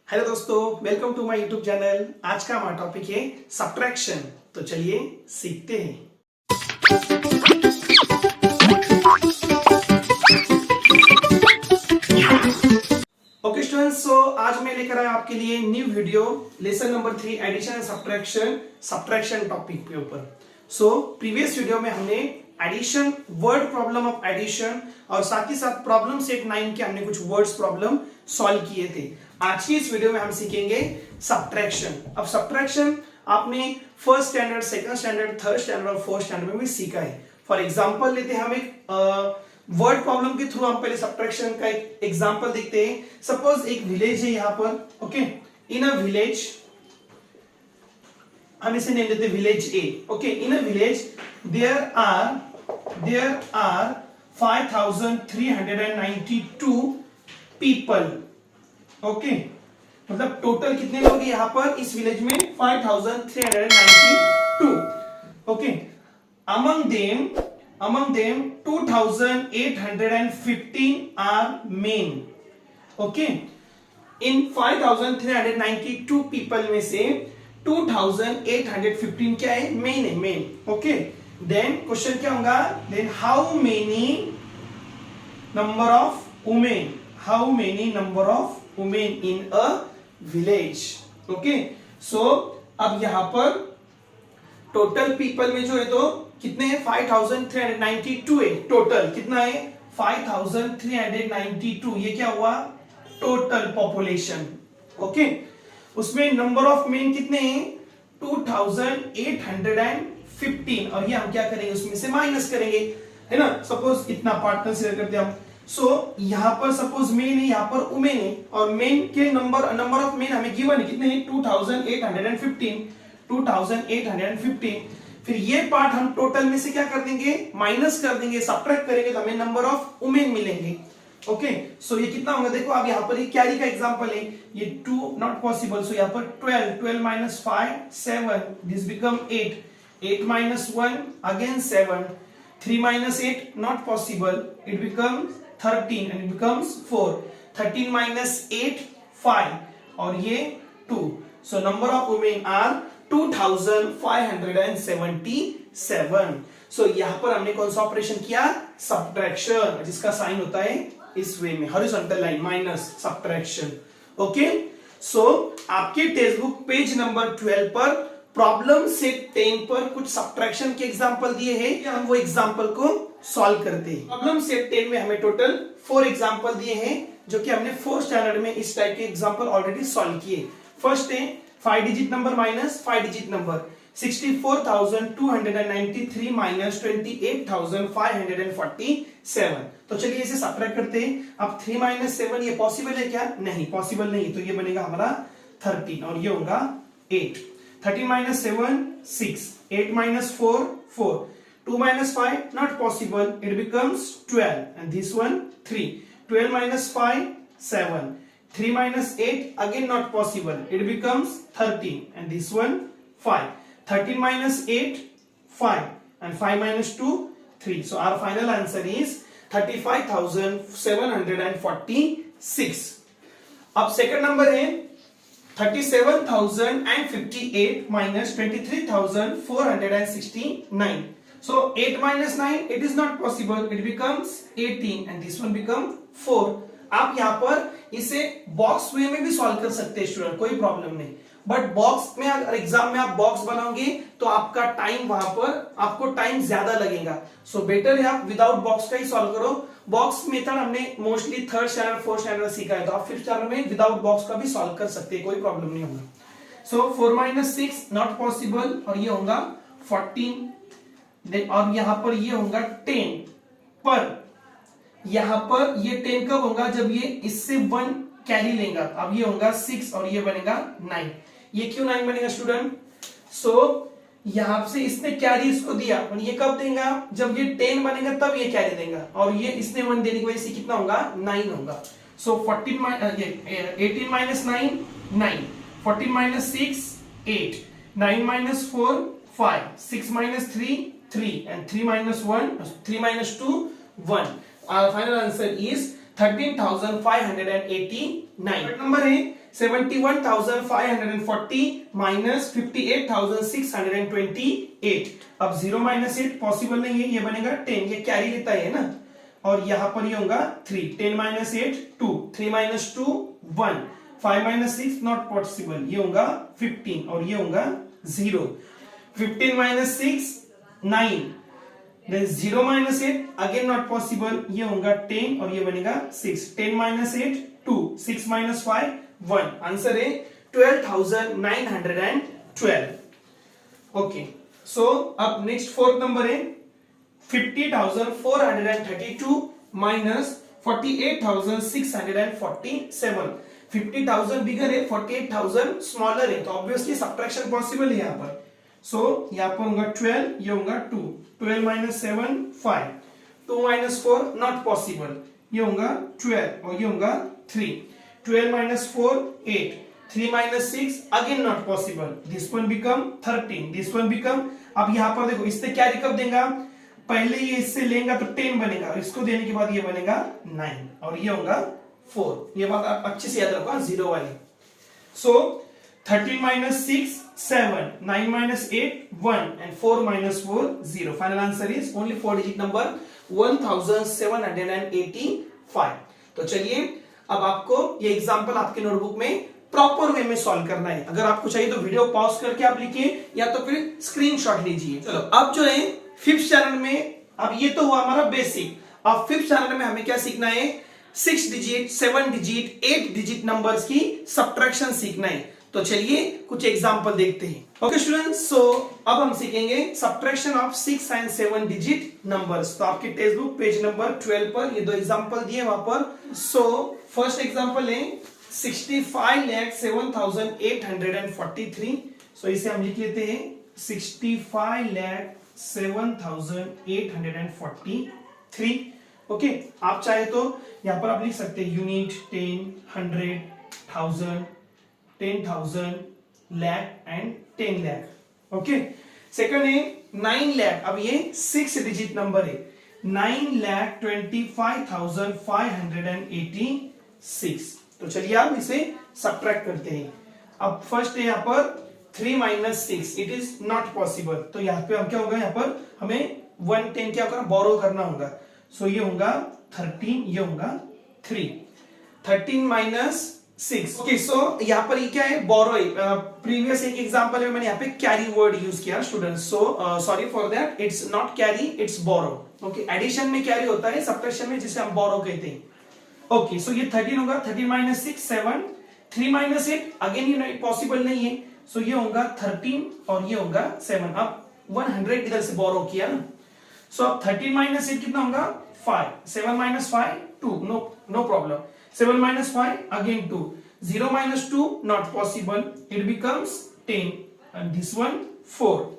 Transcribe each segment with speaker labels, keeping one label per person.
Speaker 1: Hello दोस्तों, welcome to my YouTube channel. आज का हमारा टॉपिक है सब्ट्रैक्शन। तो चलिए सीखते हैं। ओके स्टूडेंट्स, सो आज मैं लेकर आया आपके लिए new video lesson number 3 addition and subtraction topic के ऊपर। सो प्रीवियस वीडियो में हमने addition, word problem of addition और साथ ही साथ प्रॉब्लम सेट 9 के हमने कुछ वर्ड्स प्रॉब्लम सॉल्व किए थे। आज की इस वीडियो में हम सीखेंगे सब्ट्रैक्शन। अब सब्ट्रैक्शन आपने first standard, second standard, third standard और फोर्थ स्टैंडर्ड में भी सीखा है। फॉर एग्जांपल लेते हैं हम एक वर्ड प्रॉब्लम के थ्रू हम पहले सब्ट्रैक्शन का एक एग्जांपल देखते हैं। सपोज एक विलेज है यहाँ पर, ओके, इन अ विलेज, हम इसे नेम देते हैं village A. Okay, in a village there are 5392 people. Okay, मतलब टोटल कितने लोग हैं यहां पर इस विलेज में? 5392। Okay, among them 2815 are men। Okay, इन 5392 पीपल में से 2815 क्या है? मेन है, मेन। ओके, देन क्वेश्चन क्या होगा? Then how many number of women in a village। Okay, so अब यहां पर टोटल पीपल में जो है तो कितने हैं? 5392 है। टोटल कितना है? 5392। ये क्या हुआ? Total population. ओके, उसमें नंबर ऑफ मेन कितने हैं? 2815। और ये हम क्या करेंगे? उसमें से माइनस करेंगे, है ना। सपोज इतना पार्ट कंसीडर करते हैं हम। सो यहां पर सपोज मेन है, यहां पर वुमेन है, और मेन के नंबर ऑफ मेन हमें गिवन है कितने हैं? 2815। फिर ये पार्ट हम टोटल में से क्या कर देंगे? माइनस कर देंगे, सब्ट्रैक्ट करेंगे, तो हमें नंबर ऑफ वुमेन मिलेंगे। ओके, सो ये कितना होगा? देखो अब यहां पर ये कैरी का एग्जांपल है, ये 2 नॉट पॉसिबल। सो यहां पर 12 minus 5 7, this become 8 minus 1 again 7, 3 minus 8 not possible, it becomes 13 and it becomes 4, 13 minus 8 5 और ये 2। so number of women are 2577। so यहाँ पर हमने कौन सा ऑपरेशन किया? सब्ट्रैक्शन, जिसका साइन होता है इस वे में, horizontal line, minus, subtraction. Okay, so आपके टेक्स्ट बुक पेज नंबर 12 पर प्रॉब्लम सेट 10 पर कुछ सब्ट्रैक्शन के एग्जांपल दिए हैं, हम वो एग्जांपल को सॉल्व करते हैं। प्रॉब्लम सेट 10 में हमें टोटल 4 एग्जांपल दिए हैं, जो कि हमने 4th स्टैंडर्ड में इस टाइप के एग्जांपल ऑलरेडी सॉल्व किए। फर्स्ट है 5 digit number minus 5 digit number, 64,293 minus 28,547। तो चलिए इसे सब्ट्रैक्ट करते हैं। अब 3 minus 7 ये पॉसिबल है क्या? नहीं, पॉसिबल नहीं। तो ये बनेगा हमारा 13 और ये होगा 8। 13 minus 7 6, 8 minus 4 4, 2 minus 5 not possible, it becomes 12 and this one 3, 12 minus 5 7, 3 minus 8 again not possible, it becomes 13 and this one 5, 13 minus 8 5 and 5 minus 2 3। so our final answer is 35,746। अब सेकंड नंबर है 37,058 minus 23,469। so 8 minus 9 it is not possible, it becomes 18 and this one become 4। आप यहाँ पर इसे box वे में भी solve कर सकते हैं स्टूडेंट, कोई प्रॉब्लम नहीं। बट बॉक्स में अगर एग्जाम में आप बॉक्स बनाओगे तो आपका टाइम, वहां पर आपको टाइम ज्यादा लगेगा। सो बेटर है आप विदाउट बॉक्स का ही सॉल्व करो। बॉक्स मेथड हमने mostly 3rd standard 4th standard सीखा है, तो आप 5th स्टैंडर्ड में विदाउट बॉक्स का भी सॉल्व कर सकते हैं, कोई प्रॉब्लम नहीं होगा। सो 4 minus 6 नॉट पॉसिबल और ये होगा 14, और यहां पर ये होगा 10, पर यहां पर ये 10 कब होगा? जब ये इससे 1 कैरी लेगा। अब ये होगा 6 और ये बनेगा 9। ये क्यों 9 बनेगा स्टूडेंट? सो यहां से इसने कैरी इसको दिया, और ये कब देगा? जब ये 10 बनेगा तब ये कैरी देगा, और ये इसने 1 देने की वजह से कितना होगा? 9 होगा। सो 18 minus 9 9, 14 minus 6 8, 9 minus 4 5, 6 minus 3 3 and 3 minus 2 1। Our final answer is 13,589। Number है 71,540 माइनस 58,628। अब 0 माइनस 8 पॉसिबल नहीं है, ये बनेगा 10, ये कैरी लेता है ना, और यहां पर ये होगा 3, 10 minus 8 2, 3 minus 2 1, 5 minus 6 not possible, ये होगा 15 और ये होगा 0, 15 minus 6 9, then 0 minus 8 again not possible, ये होगा 10 और ये बनेगा 6, 10 minus 8 2, 6 minus 5 1, आंसर है 12,912। ओके, सो अब नेक्स्ट फोर्थ नंबर है 50,432 माइनस 48,647। 50,000 बिगर है, 48,000 स्मॉलर है, तो ऑब्वियसली सब्ट्रैक्शन पॉसिबल है यहाँ पर। सो यहाँ पर होगा 12, ये होगा 2, 12 माइनस 7 5, 2 माइनस 4 नॉट पॉसिबल, ये होगा 12 और ये होगा 3, 12 minus 4 8, 3 minus 6 again not possible, this one become 13, this one become, अब यहाँ पर देखो इससे क्या कब देगा, पहले ये इससे लेगा तो 10 बनेगा, इसको देने के बाद ये बनेगा 9 और ये होगा 4, ये बात आप अच्छे से याद रखो, 0 वाली। सो 13 minus 6 7, 9 minus 8 1 and 4 minus 4 0, final answer is only 4 digit number 1785। तो चलिए अब आपको ये एग्जांपल आपके नोटबुक में प्रॉपर वे में सॉल्व करना है। अगर आपको चाहिए तो वीडियो पॉज करके आप लिखिए या तो फिर स्क्रीनशॉट लीजिए। चलो अब जो है फिफ्थ चरण में, अब ये तो हुआ हमारा बेसिक, अब फिफ्थ चरण में हमें क्या सीखना है, 6 डिजिट 7 डिजिट 8 डिजिट नंबर्स की सब्ट्रैक्शन सीखना है। तो चलिए कुछ एग्जांपल देखते हैं। ओके स्टूडेंट्स, सो अब हम सीखेंगे subtraction of 6 and 7 digit numbers. तो आपके टेक्स्ट बुक पेज नंबर 12 पर ये दो एग्जांपल दिए वहां पर। सो फर्स्ट एग्जांपल है 65,07,843। सो इसे हम लिख लेते हैं 65,07,843। ओके, आप चाहे तो यहां पर आप लिख सकते हैं unit, 10, 100, 1000, 10,000, lakh and 10 lakh। Okay, second है 9 lakh, अब ये 6 डिजिट नंबर है, 9,25,586। तो चलिए आप इसे सब्ट्रैक्ट करते हैं। अब फर्स्ट है यहाँ पर 3 minus 6, it is not possible, तो यहाँ पे हम क्या होगा, यहाँ पर हमें 110 क्या होगा, बोरो करना होगा। सो ये होगा 13, ये होगा 3, 13 minus 6। ओके, सो यहाँ पर ये क्या है, बोरो है। प्रीवियस एक एग्जांपल में मैंने यहाँ पे कैरी वर्ड यूज किया students, so sorry for that, it's not carry, it's borrow. Okay, addition में कैरी होता है, सब्ट्रैक्शन में जिसे हम बोरो कहते हैं। ओके, सो ये 13 होगा, 13 minus 6 7, 3 minus 8 अगेन ये पॉसिबल नहीं है, सो ये होगा 13 और ये होगा 7। अब 100 इधर से बोरो किया ना, सो अब 13 minus 8 कितना होगा, 5, 7 minus 5 2, no problem, 7 minus 5 again 2, 0 minus 2 not possible, it becomes 10 and this one 4.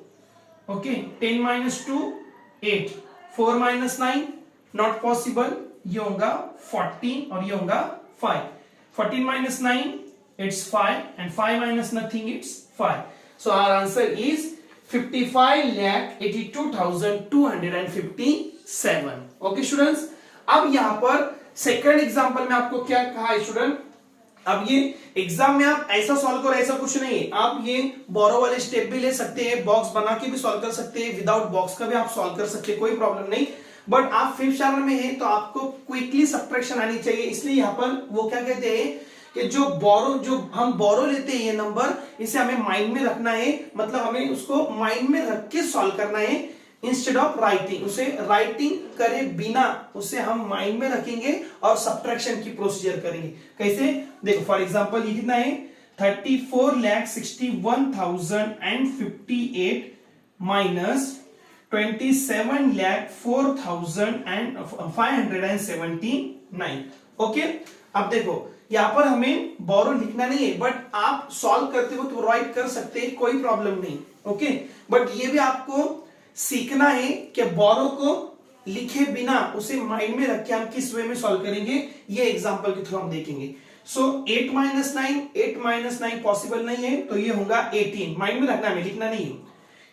Speaker 1: Okay, 10 minus 2 8, 4 minus 9 not possible, ये होगा 14 और ये होगा 5, 14 minus 9 it's 5 and 5 minus nothing it's 5. So our answer is 55,82,257. Okay students, अब यहां पर सेकंड एग्जांपल में आपको क्या कहा है स्टूडेंट, अब ये एग्जाम में आप ऐसा सॉल्व करो, ऐसा कुछ नहीं है, आप ये बोरो वाले स्टेप भी ले सकते हैं, बॉक्स बना के भी सॉल्व कर सकते हैं, विदाउट बॉक्स का भी आप सॉल्व कर सकते हैं, कोई प्रॉब्लम नहीं। बट आप फिफ्थ चरण में हैं तो आपको क्विकली सब्ट्रैक्शन आनी चाहिए, इसलिए यहाँ पर वो क्या कहते हैं कि जो हम बोरो लेते हैं ये नंबर, इसे हमें माइंड में रखना है, मतलब हमें उसको माइंड में रख के सॉल्व करना है इंस्टेड ऑफ राइटिंग। उसे राइटिंग करे बिना उसे हम माइंड में रखेंगे और सब्ट्रैक्शन की प्रोसीजर करेंगे। कैसे, देखो फॉर एग्जांपल ये कितना है, 34,61,058 माइनस 27,04,579। ओके, अब देखो यहां पर हमें बोरो लिखना नहीं है, बट आप सॉल्व करते हो तो राइट कर सकते हैं, कोई प्रॉब्लम नहीं। ओके, बट ये भी आपको सीखना है कि बोरो को लिखे बिना उसे माइंड में रख के हम किस वे में सॉल्व करेंगे, ये एग्जांपल के थ्रू हम देखेंगे। सो 8 minus 9 पॉसिबल नहीं है, तो ये होगा 18, माइंड में रखना है, लिखना नहीं है।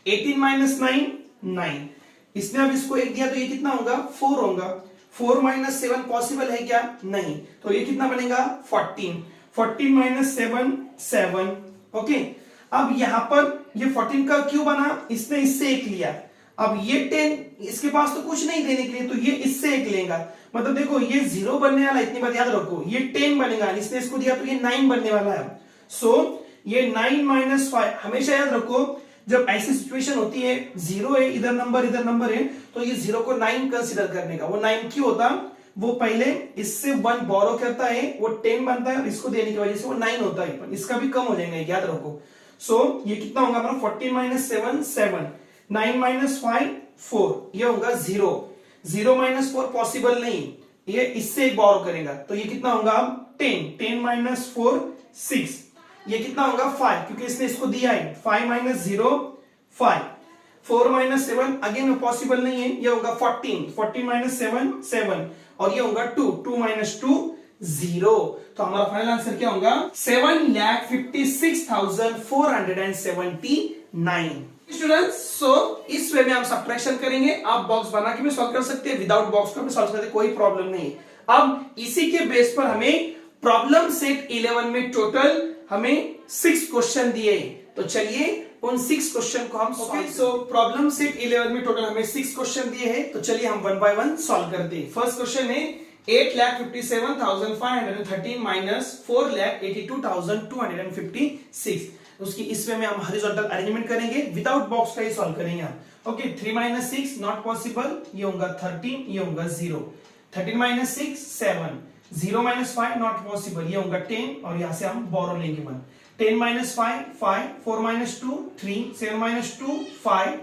Speaker 1: 18 minus 9 9, इसने अब इसको 1 दिया तो ये कितना होगा, 4 होगा। 4 minus 7 पॉसिबल है क्या, नहीं, तो ये कितना बनेगा 14, 14 माइनस 7 7। ओके, अब यहां पर ये 14 का क्यों बना, इसने इससे एक लिया, अब ये 10 इसके पास तो कुछ नहीं देने के लिए, तो ये इससे एक लेगा, मतलब देखो ये 0 बनने वाला, इतनी बात याद रखो, ये 10 बनेगा, इसने इसको दिया तो ये 9 बनने वाला है। सो ये 9 माइनस 5, हमेशा याद रखो जब ऐसी सिचुएशन होती है 0 है इधर नंबर है, तो ये 0 को 9 कंसीडर करने का, वो 9 क्यों होता, वो पहले इससे 1 बोरो करता है, वो 10 बनता है, और इसको देने की वजह से वो 9 होता है, पर इसका भी कम हो जाएगा, याद रखो। सो ये कितना होगा अपना 14 माइनस 7 7, 9 माइनस 5 4, ये होगा 0, 0 माइनस 4 पॉसिबल नहीं, ये इससे एक बोरो करेगा, तो ये कितना होगा अब 10, 10 माइनस 4 6, ये कितना होगा 5, क्योंकि इसने इसको दिया है, 5 माइनस 0 5, 4 माइनस 7 अगेन पॉसिबल नहीं है, ये होगा 14, 14 माइनस 7 7, और ये होगा 2, 2 माइनस 2 0, तो हमारा फाइनल आंसर क्या होगा 7,56,479। स्टूडेंट्स, सो इस वे में हम सब्ट्रैक्शन करेंगे, आप बॉक्स बना के भी सॉल्व कर सकते हैं, विदाउट बॉक्स को भी सॉल्व करते, कोई प्रॉब्लम नहीं। अब इसी के बेस पर हमें प्रॉब्लम सेट 11 में टोटल हमें 6 क्वेश्चन दिए, तो चलिए उन 6 क्वेश्चन को हम सो प्रॉब्लम सेट 11 में टोटल हमें 6 क्वेश्चन दिए हैं, तो चलिए हम 1 बाय 1 सॉल्व करते हैं। फर्स्ट क्वेश्चन है 8,57,513 माइनस 4,82,256, उसकी इस वे में हम हॉरिजॉन्टल अरेंजमेंट करेंगे, विदाउट बॉक्स का ही सॉल्व करेंगे हम। ओके, 3 माइनस 6 नॉट पॉसिबल, ये होगा 13, ये होगा 0, 13 माइनस 6 7, 0 माइनस 5 नॉट पॉसिबल, ये होगा 10, और यहां से हम बोरो लेंगे 1, 10 minus 5 5, 4 minus 2 3, 7 minus 2 5,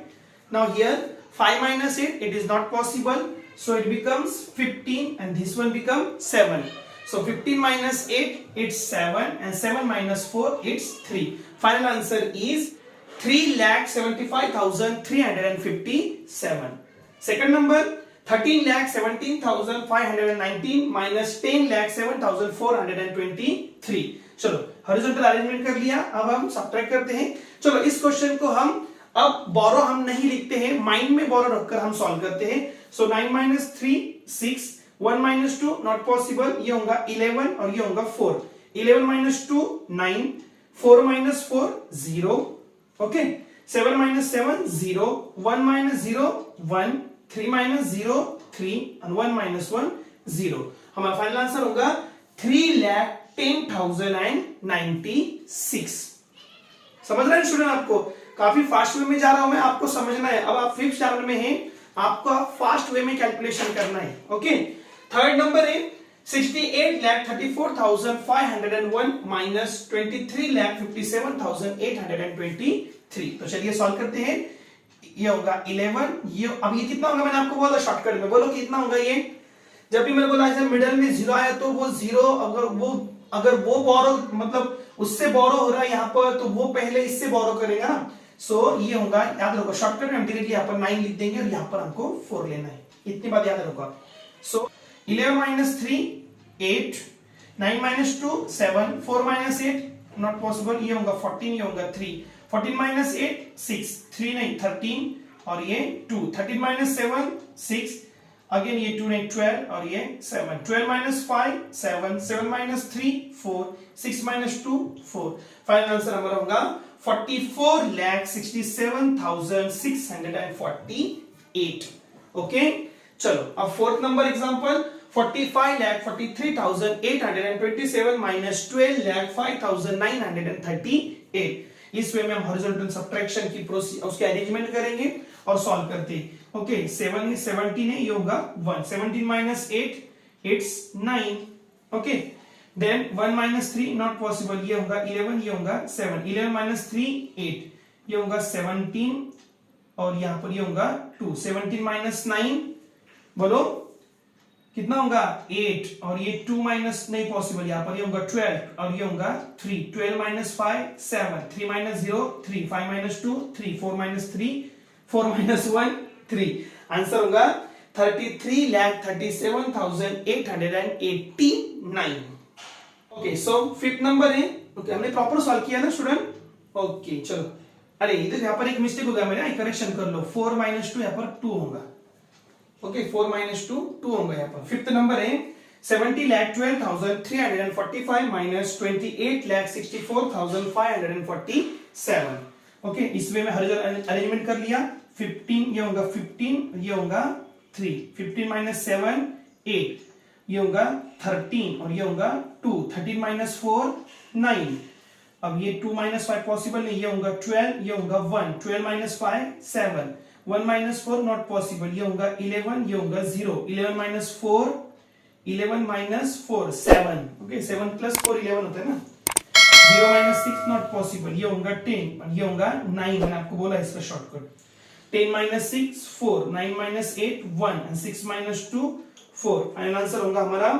Speaker 1: now here 5 minus 8 it is not possible, so it becomes 15 and this one becomes 7, so 15 minus 8 it's 7 and 7 minus 4 it's 3, final answer is 3,75,357. second number 13,17,519 minus 10,07,423, चलो horizontal arrangement कर लिया, अब हम subtract करते हैं। चलो इस question को हम अब बोरो हम नहीं लिखते हैं, माइंड में बोरो रखकर हम सॉल्व करते हैं। सो 9 माइनस 3 6, 1 माइनस 2 नॉट पॉसिबल, ये होगा 11 और ये होगा 4, 11 minus 2 9, 4 minus 4 0, okay, 7 minus 7 0, 1 minus 0 1, 3 minus 0 3 and 1 minus 1 0, हमारा फाइनल आंसर होगा 3,10,096। समझ रहे हैं स्टूडेंट, आपको काफी फास्ट वे में जा रहा हूं मैं, आपको समझना है। अब आप 5th चैप्टर में हैं, आपको फास्ट वे में कैलकुलेशन करना है। ओके, थर्ड नंबर है 68,34,501 माइनस 23,57,823, तो चलिए सॉल्व करते हैं। ये होगा 11, ये अब ये कितना होगा, मैंने आपको बोला शॉर्टकट में, बोलो कितना होगा ये, जब भी मैंने बोला ऐसे मिडिल में 0 आया तो वो 0, अगर वो बोरो मतलब उससे बोरो हो रहा है यहाँ पर, तो वो पहले इससे बोरो करेगा ना। सो ये होगा, याद रखो शॉर्टकट में हम डायरेक्टली यहाँ पर 9 लिख देंगे और यहाँ पर हमको 4 लेना है, इतनी बात याद रखो। सो 11 minus 3 8, 9 minus 2 7, 4 minus 8 not possible, ये होगा 14, ये होगा 3, 14 माइनस 8 6, 3 नहीं 13 और ये 2, 13 माइनस 7 6, अगेन ये 2 नहीं 12 और ये 7, 12 minus 5 7, 7 minus 3 4, 6 minus 2 4, final answer हमारा होगा 44,67,648। ओके, चलो अब फोर्थ नंबर एग्जांपल 45,43,827 माइनस 12,05,938, इस वे में हम हॉरिजॉन्टल सब्ट्रैक्शन की उसके अरेंजमेंट करेंगे और सॉल्व करते हैं। ओके, 7 17 है, ये होगा 1, 17 minus 8 it's 9, okay, then 1 minus 3 not possible, ये होगा 11, ये होगा 7, 11 माइनस 3 8, ये होगा 17 और यहां पर ये होगा 2, 17 माइनस 9 बोलो कितना होगा 8 और ये 2 माइनस नहीं पॉसिबल, यहां पर ये होगा 12 और ये होगा 3, 12 minus 5 7, 3 minus 0 3, 5 minus 2 3, 4 minus 3 4 minus 1 3, answer होगा 33,37,889। ओके, सो फिफ्थ नंबर है, ओके हमने प्रॉपर सॉल्व किया ना स्टूडेंट। ओके चलो, अरे इधर यहाँ पर एक मिस्टेक हो गया मेरा, करेक्शन कर लो, 4 माइनस 2 यहाँ पर 2 होगा। ओके, 4 माइनस 2 2 होगा यहाँ पर। फिफ्थ नंबर है 70,12,345 minus 28,64,547. ओके, इस वे में अरेंजमेंट कर लिया। 15 ये होगा 15, ये होगा 3, 15 minus 7 8, ये होगा 13 और ये होगा 2, 13 minus 4 9। अब ये 2 minus 5 पॉसिबल नहीं, ये होगा 12, ये होगा 1, 12 minus 5 7, 1 minus 4 नॉट पॉसिबल, ये होगा 11, ये होगा 0, 11 minus 4 7। ओके, 7 plus 4 11 होता है ना। 0 minus 6 नॉट पॉसिबल, ये होगा 10 और ये होगा 9। मैंने आपको बोला इसका shortcut. 10 minus 6 4, 9 minus 8 1 and 6 minus 2 4। Final answer होगा हमारा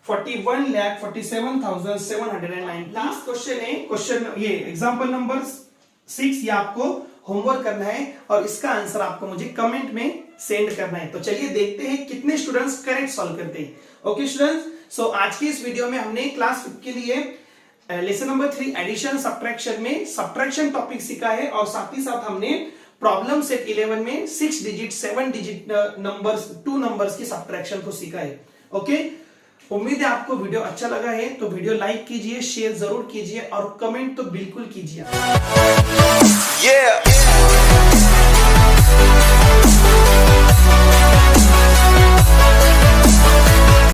Speaker 1: 41,47,709। लास्ट क्वेश्चन है, क्वेश्चन ये एग्जांपल नंबर 6, ये आपको होमवर्क करना है और इसका आंसर आपको मुझे कमेंट में सेंड करना है। तो चलिए देखते हैं कितने स्टूडेंट्स करेक्ट सॉल्व करते हैं। ओके स्टूडेंट्स, सो आज की इस वीडियो में हमने क्लास 5 के लिए लेसन नंबर 3 एडिशन सब्ट्रैक्शन में सब्ट्रैक्शन टॉपिक सीखा है और साथ ही साथ हमने प्रॉब्लम सेट 11 में 6 डिजिट 7 डिजिट नंबर्स 2 नंबर्स की सब्ट्रैक्शन को सीखा है। ओके, उम्मीद है आपको वीडियो अच्छा लगा है, तो वीडियो लाइक कीजिए, शेयर जरूर कीजिए और कमेंट तो बिल्कुल कीजिए।